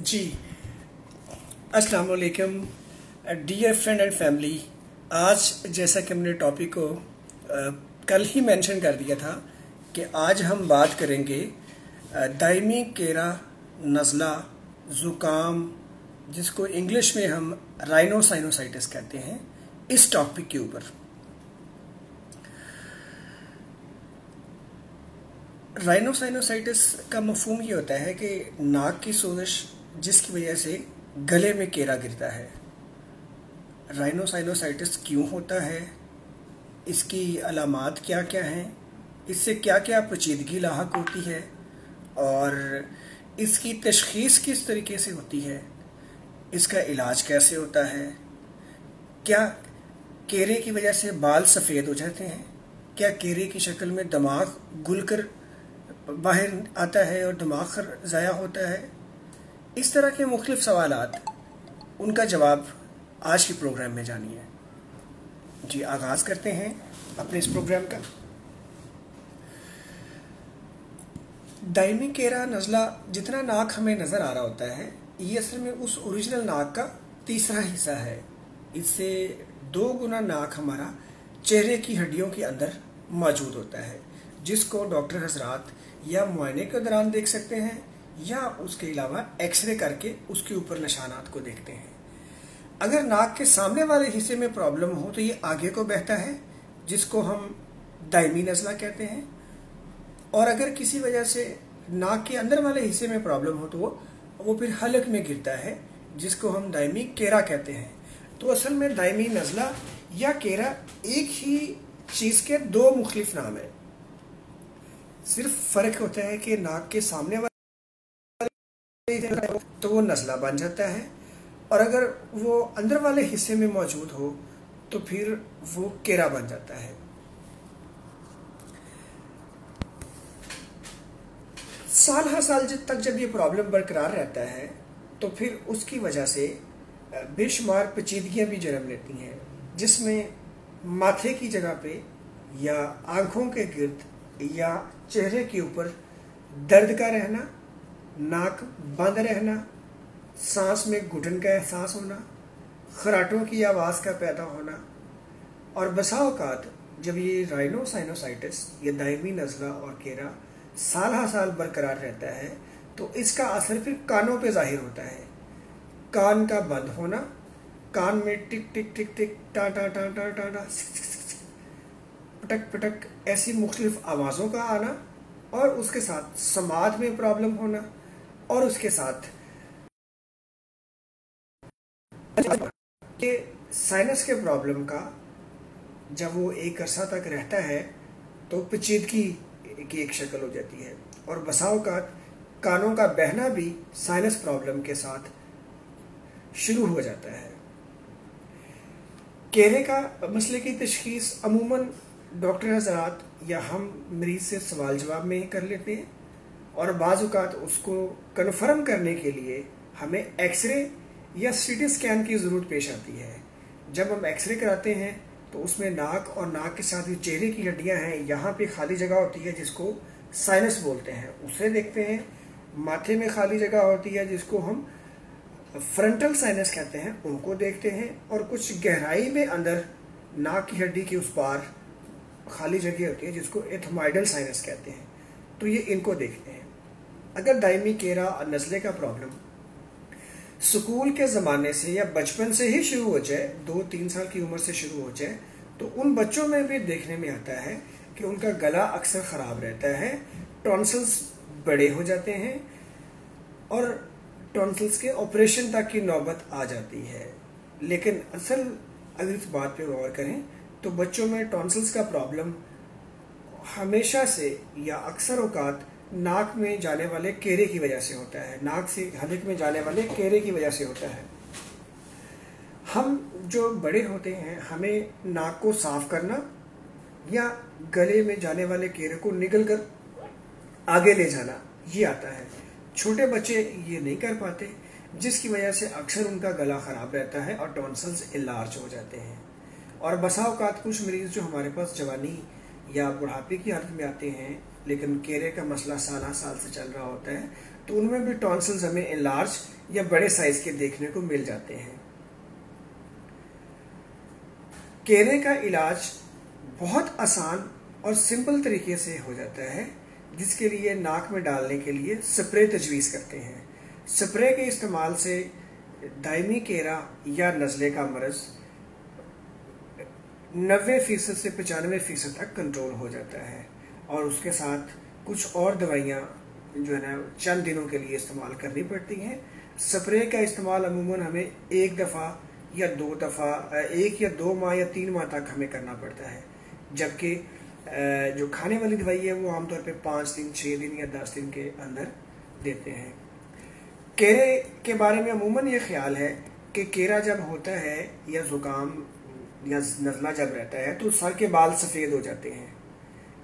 जी अस्सलाम वालेकुम dear friend and family. आज जैसा कि हमने टॉपिक को कल ही मेंशन कर दिया था कि आज हम बात करेंगे दायमी केरा नज़ला ज़ुकाम, जिसको इंग्लिश में हम राइनोसाइनोसाइटिस कहते हैं, इस टॉपिक के ऊपर। राइनोसाइनोसाइटिस का मफहूम ये होता है कि नाक की सोजिश जिसकी वजह से गले में केरा गिरता है। राइनोसाइनोसाइटिस क्यों होता है, इसकी अलामात क्या क्या हैं, इससे क्या क्या पेचीदगी लाहक होती है और इसकी तशख़ीस किस तरीके से होती है, इसका इलाज कैसे होता है, क्या केरे की वजह से बाल सफ़ेद हो जाते हैं, क्या केरे की शक्ल में दिमाग गुलकर बाहर आता है और दिमाग ज़ाया होता है। इस तरह के मुख्तलिफ सवालात, उनका जवाब आज के प्रोग्राम में जानिए। जी आगाज़ करते हैं अपने इस प्रोग्राम का। दायमी केरा नज़ला जितना नाक हमें नज़र आ रहा होता है, ये असल में उस ओरिजिनल नाक का तीसरा हिस्सा है। इससे 2 गुना नाक हमारा चेहरे की हड्डियों के अंदर मौजूद होता है, जिसको डॉक्टर हजरात या मुआयने के दौरान देख सकते हैं या उसके अलावा एक्सरे करके उसके ऊपर निशानात को देखते हैं। अगर नाक के सामने वाले हिस्से में प्रॉब्लम हो तो ये आगे को बहता है, जिसको हम दायमी नज़ला कहते हैं, और अगर किसी वजह से नाक के अंदर वाले हिस्से में प्रॉब्लम हो तो वो फिर हलक में गिरता है, जिसको हम दायमी केरा कहते हैं। तो असल में दायमी नज़ला या केरा एक ही चीज़ के 2 मुख्तलिफ नाम हैं। सिर्फ फ़र्क होता है कि नाक के सामने वाले तो वो नज़ला बन जाता है, और अगर वो अंदर वाले हिस्से में मौजूद हो तो फिर वो केरा बन जाता है। साल हर साल तक जब ये प्रॉब्लम बरकरार रहता है तो फिर उसकी वजह से बेशुमार पेचीदगियाँ भी जन्म लेती हैं, जिसमें माथे की जगह पे या आँखों के गिर्द या चेहरे के ऊपर दर्द का रहना, नाक बंद रहना, सांस में घुटन का एहसास होना, खराटों की आवाज़ का पैदा होना, और बसा औकात जब ये राइनोसाइनोसाइटिस या दायमी नज़ला और केरा साल हर साल बरकरार रहता है तो इसका असर फिर कानों पे जाहिर होता है। कान का बंद होना, कान में टिक टिक टिक टिक टा टा टा टा टा टा पटक पटक ऐसी मुख्तलिफ आवाज़ों का आना, और उसके साथ समात में प्रॉब्लम होना, और उसके साथ ये साइनस के प्रॉब्लम का जब वो एक अरसा तक रहता है तो पेचीदगी की एक शक्ल हो जाती है, और बसा औकात कानों का बहना भी साइनस प्रॉब्लम के साथ शुरू हो जाता है। केरे का मसले की तशख़ीस अमूमन डॉक्टर हज़रात या हम मरीज़ से सवाल जवाब में ही कर लेते हैं, और बाज़ औक़ात उसको कन्फर्म करने के लिए हमें एक्सरे या सीटी स्कैन की ज़रूरत पेश आती है। जब हम एक्सरे कराते हैं तो उसमें नाक और नाक के साथ जो चेहरे की हड्डियां हैं, यहाँ पे खाली जगह होती है जिसको साइनस बोलते हैं, उसे देखते हैं। माथे में खाली जगह होती है जिसको हम फ्रंटल साइनस कहते हैं, उनको देखते हैं। और कुछ गहराई में अंदर नाक की हड्डी के उस पार खाली जगह होती है जिसको एथमॉइडल साइनस कहते हैं, तो ये इनको देखते हैं। अगर दायमी केरा और नज़ले का प्रॉब्लम स्कूल के ज़माने से या बचपन से ही शुरू हो जाए, 2-3 साल की उम्र से शुरू हो जाए, तो उन बच्चों में भी देखने में आता है कि उनका गला अक्सर ख़राब रहता है, टॉन्सिल्स बड़े हो जाते हैं, और टॉन्सिल्स के ऑपरेशन तक की नौबत आ जाती है। लेकिन असल अगर इस बात पे गौर करें तो बच्चों में टॉन्सिल्स का प्रॉब्लम हमेशा से या अक्सर औकात नाक में जाने वाले केरे की वजह से होता है, नाक से हलक में जाने वाले केरे की वजह से होता है। हम जो बड़े होते हैं, हमें नाक को साफ करना या गले में जाने वाले केरे को निगल कर आगे ले जाना ये आता है। छोटे बच्चे ये नहीं कर पाते, जिसकी वजह से अक्सर उनका गला ख़राब रहता है और टॉन्सिल्स इलार्ज हो जाते हैं। और बसा औकात कुछ मरीज़ जो हमारे पास जवानी या बुढ़ापे की हालत में आते हैं, लेकिन केरे का मसला साल से चल रहा होता है, तो उनमें भी टॉन्सिल्स हमें एनलार्ज या बड़े साइज के देखने को मिल जाते हैं। केरे का इलाज बहुत आसान और सिंपल तरीके से हो जाता है, जिसके लिए नाक में डालने के लिए स्प्रे तजवीज़ करते हैं। स्प्रे के इस्तेमाल से दायमी केरा या नज़ले का मर्ज़ 90% से 95% तक कंट्रोल हो जाता है, और उसके साथ कुछ और दवाइयाँ जो है ना चंद दिनों के लिए इस्तेमाल करनी पड़ती हैं। स्प्रे का इस्तेमाल अमूमन हमें एक दफ़ा या दो दफ़ा, 1 या 2 माह या 3 माह तक हमें करना पड़ता है, जबकि जो खाने वाली दवाई है वो आमतौर पे 5 दिन, 6 दिन या 10 दिन के अंदर देते हैं। केरे के बारे में अमूमन ये ख्याल है कि केरा जब होता है या ज़ुकाम या नज़ला जब रहता है तो सर के बाल सफ़ेद हो जाते हैं।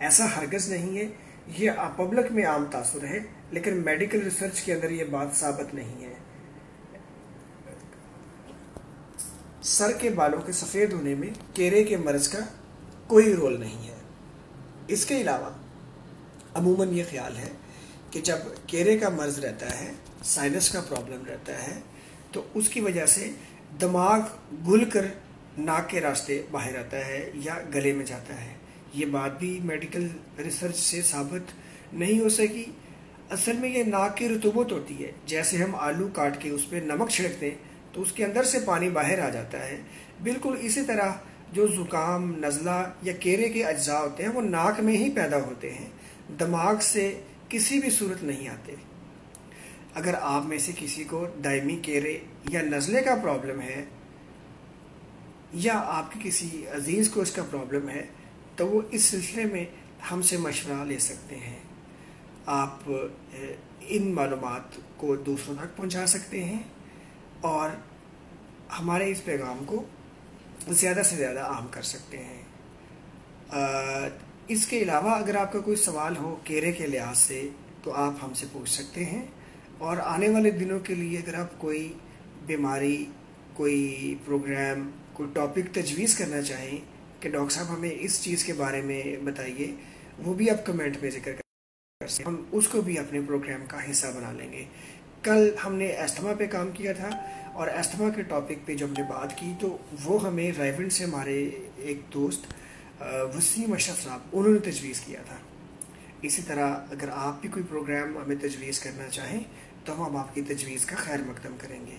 ऐसा हरगिज़ नहीं है, ये पब्लिक में आम तासुर है, लेकिन मेडिकल रिसर्च के अंदर ये बात साबित नहीं है। सर के बालों के सफ़ेद होने में केरे के मर्ज़ का कोई रोल नहीं है। इसके अलावा अमूमन ये ख्याल है कि जब केरे का मर्ज़ रहता है, साइनस का प्रॉब्लम रहता है, तो उसकी वजह से दिमाग घुल कर नाक के रास्ते बाहर आता है या गले में जाता है। ये बात भी मेडिकल रिसर्च से साबित नहीं हो सकी। असल में ये नाक की रतूबत होती है, जैसे हम आलू काट के उस पर नमक छिड़कते हैं तो उसके अंदर से पानी बाहर आ जाता है। बिल्कुल इसी तरह जो ज़ुकाम, नज़ला या केरे के अज्जा होते हैं वो नाक में ही पैदा होते हैं, दिमाग से किसी भी सूरत नहीं आते। अगर आप में से किसी को दायमी केरे या नज़ले का प्रॉब्लम है या आपके किसी अजीज़ को इसका प्रॉब्लम है, तो वो इस सिलसिले में हमसे मशवरा ले सकते हैं। आप इन मालूमात को दूसरों तक पहुंचा सकते हैं और हमारे इस पैगाम को ज़्यादा से ज़्यादा आम कर सकते हैं। इसके अलावा अगर आपका कोई सवाल हो केरे के लिहाज से तो आप हमसे पूछ सकते हैं, और आने वाले दिनों के लिए अगर आप कोई बीमारी, कोई प्रोग्राम, कोई टॉपिक तजवीज़ करना चाहें कि डॉक्टर साहब हमें इस चीज़ के बारे में बताइए, वो भी आप कमेंट में जिक्र कर सकते हैं, हम उसको भी अपने प्रोग्राम का हिस्सा बना लेंगे। कल हमने अस्थमा पे काम किया था, और अस्थमा के टॉपिक पे जो हमने बात की तो वो हमें रायवंड से हमारे एक दोस्त वसीम अशरफ साहब, उन्होंने तजवीज़ किया था। इसी तरह अगर आप भी कोई प्रोग्राम हमें तजवीज़ करना चाहें तो हम आपकी तजवीज़ का खैर मकदम करेंगे।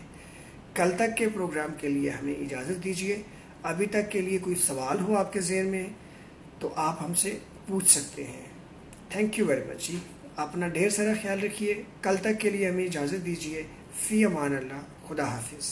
कल तक के प्रोग्राम के लिए हमें इजाज़त दीजिए। अभी तक के लिए कोई सवाल हो आपके ज़हन में तो आप हमसे पूछ सकते हैं। थैंक यू वेरी मच जी। अपना ढेर सारा ख्याल रखिए। कल तक के लिए हमें इजाज़त दीजिए। फ़ी अमान अल्लाह। खुदा हाफिज़।